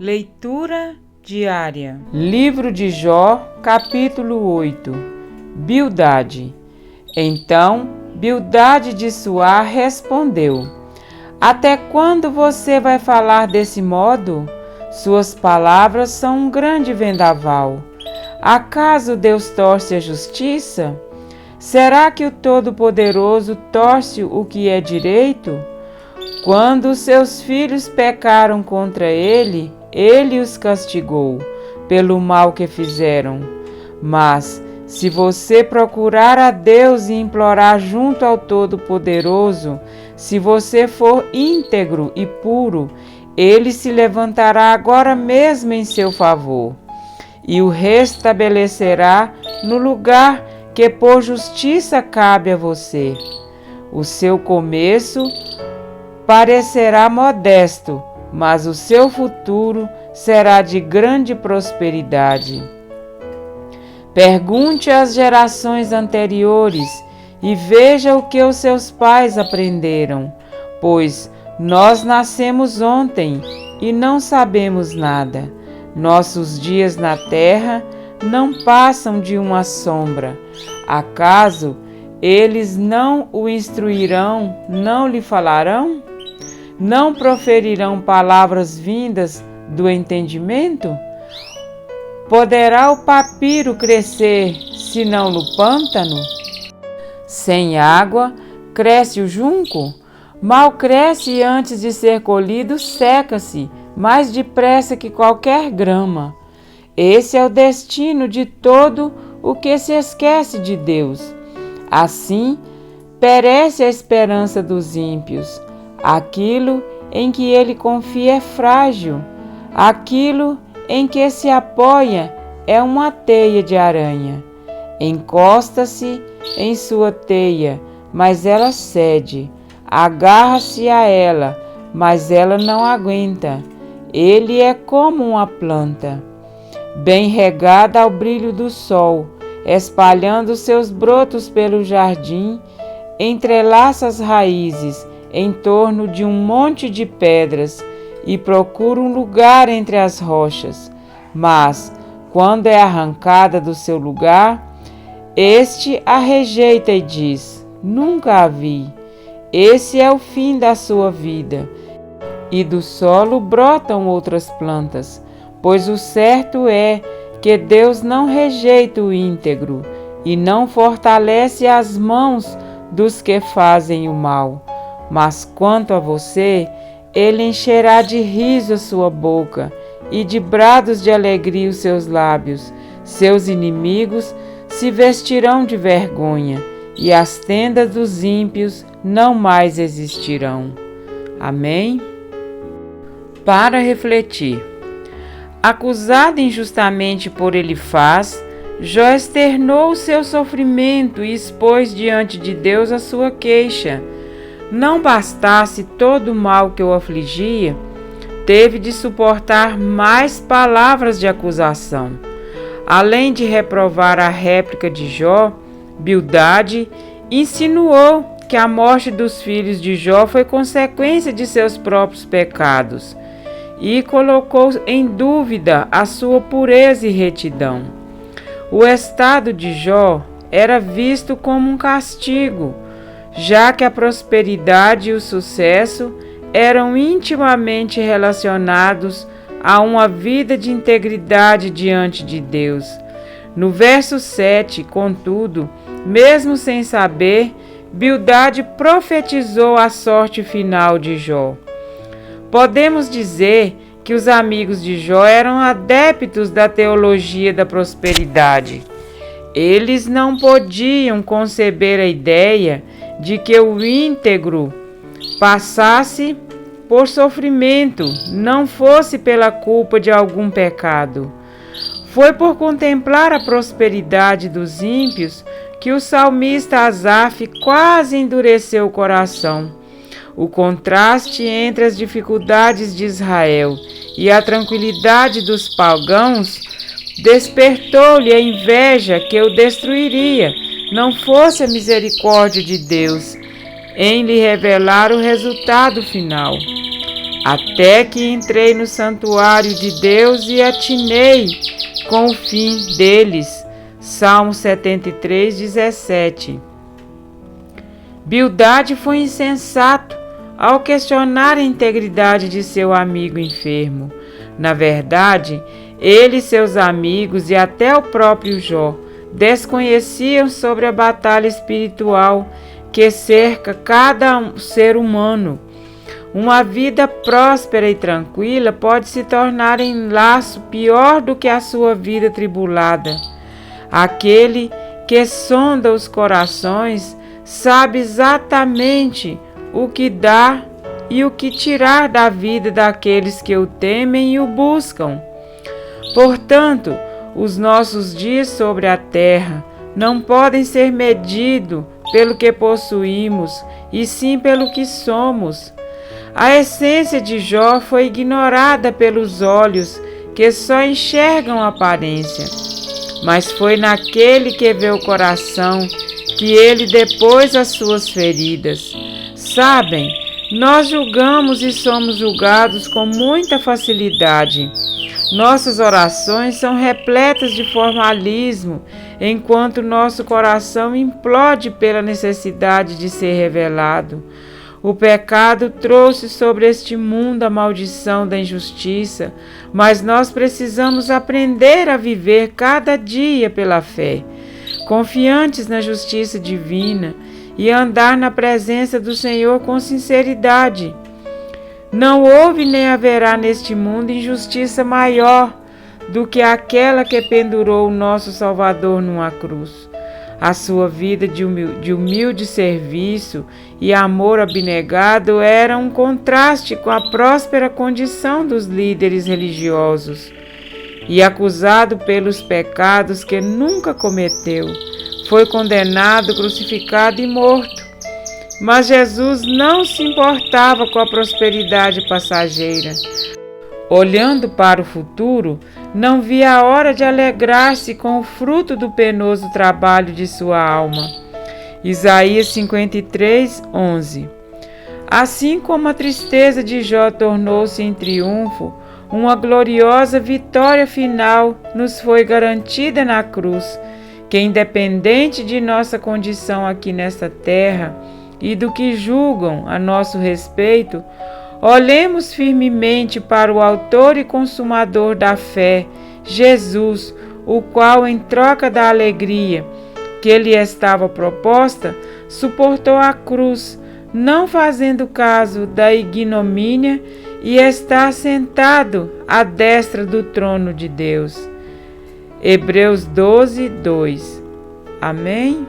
Leitura diária. Livro de Jó, capítulo 8. Bildade. Então, Bildade de Suar respondeu: Até quando você vai falar desse modo? Suas palavras são um grande vendaval. Acaso Deus torce a justiça? Será que o Todo-Poderoso torce o que é direito? Quando seus filhos pecaram contra ele, ele os castigou pelo mal que fizeram. Mas, se você procurar a Deus e implorar junto ao Todo-Poderoso, se você for íntegro e puro, ele se levantará agora mesmo em seu favor e o restabelecerá no lugar que por justiça cabe a você. O seu começo parecerá modesto, mas o seu futuro será de grande prosperidade. Pergunte às gerações anteriores e veja o que os seus pais aprenderam, pois nós nascemos ontem e não sabemos nada. Nossos dias na terra não passam de uma sombra. Acaso eles não o instruirão, não lhe falarão? Não proferirão palavras vindas do entendimento? Poderá o papiro crescer, senão no pântano? Sem água, cresce o junco? Mal cresce e antes de ser colhido, seca-se, mais depressa que qualquer grama. Esse é o destino de todo o que se esquece de Deus. Assim, perece a esperança dos ímpios. Aquilo em que ele confia é frágil. Aquilo em que se apoia é uma teia de aranha. Encosta-se em sua teia, mas ela cede. Agarra-se a ela, mas ela não aguenta. Ele é como uma planta, bem regada ao brilho do sol, espalhando seus brotos pelo jardim, entrelaça as raízes em torno de um monte de pedras e procura um lugar entre as rochas. Mas, quando é arrancada do seu lugar, este a rejeita e diz: Nunca a vi. Esse é o fim da sua vida. E do solo brotam outras plantas, pois o certo é que Deus não rejeita o íntegro e não fortalece as mãos dos que fazem o mal. Mas quanto a você, ele encherá de riso a sua boca e de brados de alegria os seus lábios. Seus inimigos se vestirão de vergonha e as tendas dos ímpios não mais existirão. Amém? Para refletir. Acusado injustamente por Elifaz, Jó externou o seu sofrimento e expôs diante de Deus a sua queixa. Não bastasse todo o mal que o afligia, teve de suportar mais palavras de acusação. Além de reprovar a réplica de Jó, Bildade insinuou que a morte dos filhos de Jó foi consequência de seus próprios pecados e colocou em dúvida a sua pureza e retidão. O estado de Jó era visto como um castigo, já que a prosperidade e o sucesso eram intimamente relacionados a uma vida de integridade diante de Deus. No verso 7, contudo, mesmo sem saber, Bildade profetizou a sorte final de Jó. Podemos dizer que os amigos de Jó eram adeptos da teologia da prosperidade. Eles não podiam conceber a ideia de que o íntegro passasse por sofrimento, não fosse pela culpa de algum pecado. Foi por contemplar a prosperidade dos ímpios que o salmista Asaf quase endureceu o coração. O contraste entre as dificuldades de Israel e a tranquilidade dos pagãos despertou-lhe a inveja que o destruiria, não fosse a misericórdia de Deus em lhe revelar o resultado final. até que entrei no santuário de Deus e atinei com o fim deles. Salmo 73, 17. Bildade foi insensato ao questionar a integridade de seu amigo enfermo. Na verdade, ele, seus amigos e até o próprio Jó desconheciam sobre a batalha espiritual que cerca cada ser humano. Uma vida próspera e tranquila pode se tornar em laço pior do que a sua vida tribulada. Aquele que sonda os corações sabe exatamente o que dar e o que tirar da vida daqueles que o temem e o buscam. Portanto, os nossos dias sobre a terra não podem ser medidos pelo que possuímos, e sim pelo que somos. A essência de Jó foi ignorada pelos olhos que só enxergam a aparência, mas foi naquele que vê o coração que ele depôs as suas feridas. Sabem, nós julgamos e somos julgados com muita facilidade. Nossas orações são repletas de formalismo, enquanto nosso coração implode pela necessidade de ser revelado. O pecado trouxe sobre este mundo a maldição da injustiça, mas nós precisamos aprender a viver cada dia pela fé, confiantes na justiça divina e andar na presença do Senhor com sinceridade. Não houve nem haverá neste mundo injustiça maior do que aquela que pendurou o nosso Salvador numa cruz. A sua vida de humilde serviço e amor abnegado era um contraste com a próspera condição dos líderes religiosos. E acusado pelos pecados que nunca cometeu, foi condenado, crucificado e morto. Mas Jesus não se importava com a prosperidade passageira. Olhando para o futuro, não via a hora de alegrar-se com o fruto do penoso trabalho de sua alma. Isaías 53, 11. Assim como a tristeza de Jó tornou-se em triunfo, uma gloriosa vitória final nos foi garantida na cruz, que independente de nossa condição aqui nesta terra e do que julgam a nosso respeito, olhemos firmemente para o autor e consumador da fé, Jesus, o qual, em troca da alegria que lhe estava proposta, suportou a cruz, não fazendo caso da ignomínia, e está sentado à destra do trono de Deus. Hebreus 12, 2. Amém?